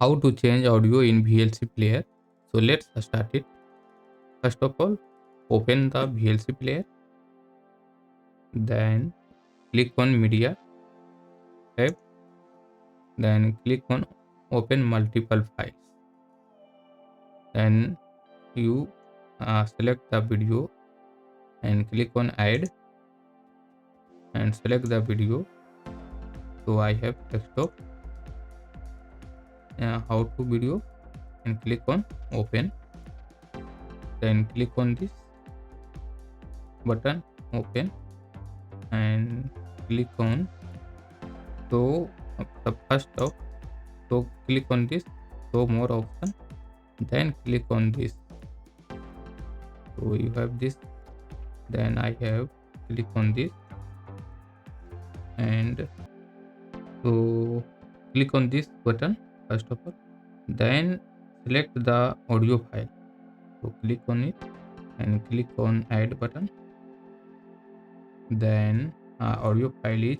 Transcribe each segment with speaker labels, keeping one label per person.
Speaker 1: how to change audio in VLC player. So let's start it. First of all, open the VLC player, then click on media tab, then click on open multiple files, then you select the video and click on add and select the video. So I have desktop how to video and click on open, then click on this button open and click on so the first of so click on this show more option, then click on this. So you have this, then I have click on this and so click on this button first of all, then select the audio file. So click on it and click on add button, then audio file is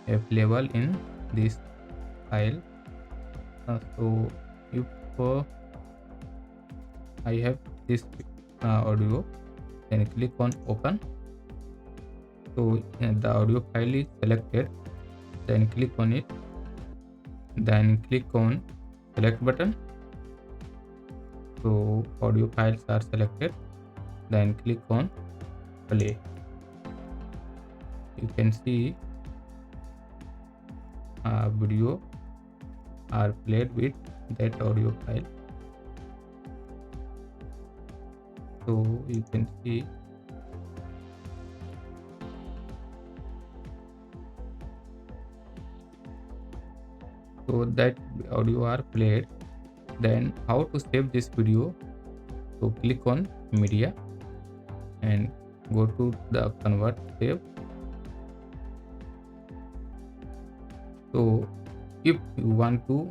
Speaker 1: available in this file. So if I have this audio, then click on open. So the audio file is selected, then click on it, then click on select button. So audio files are selected, then click on play. You can see video are played with that audio file. So you can see so that audio are played. Then how to save this video? So click on media and go to the convert save. So if you want to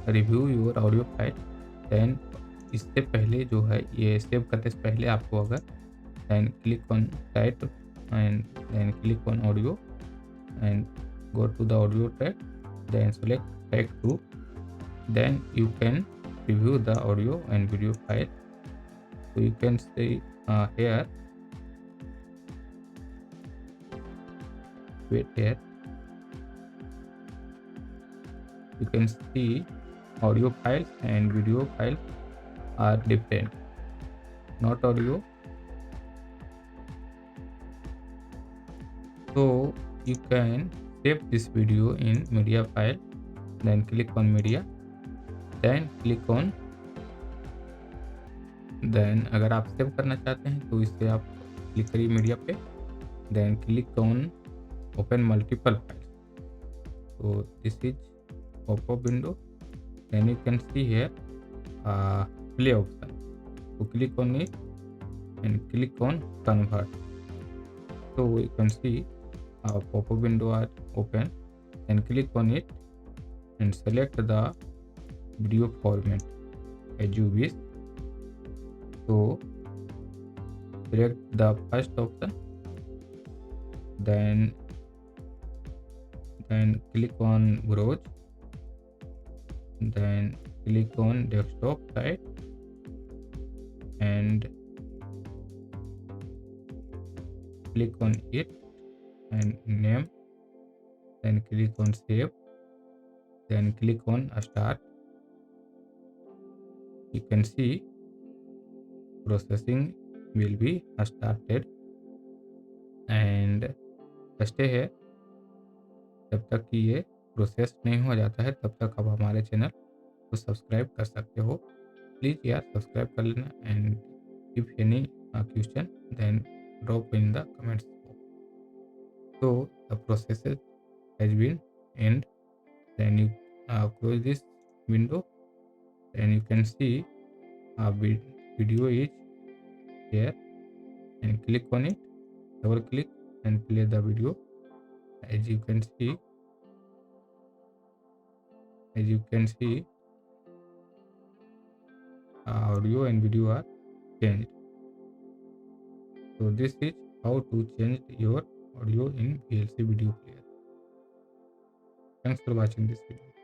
Speaker 1: review your audio file, then इससे पहले जो है ये save करने से पहले आपको अगर then click on type and then click on audio and go to the audio track, then select track 2, then you can review the audio and video file. So you can see here, wait here, you can see audio files and video files are different, not audio. So you can save this video in media file, then click on media, then click on, then अगर आप save करना चाहते हैं तो इससे आप click करिए media पे, then click on open multiple files. So this is pop-up window, then you can see here play option. So click on it and click on convert. So you can see pop-up window are open, and click on it and select the video format as you wish. So select the first option, then click on browse, then click on desktop site and click on it and name, then click on save, then click on start. You can see processing will be started and stay here जब तक कि ये process नहीं हो जाता है, तब तक आप हमारे चैनल को सब्सक्राइब कर सकते हो. प्लीज़ यार सब्सक्राइब कर लेना, and if any question then drop in the comments. So the process has been end. Then you close this window, and you can see video is here, and click on it, double click and play the video. As you can see audio and video are changed. So this is how to change your audio in VLC video player. Thanks for watching this video.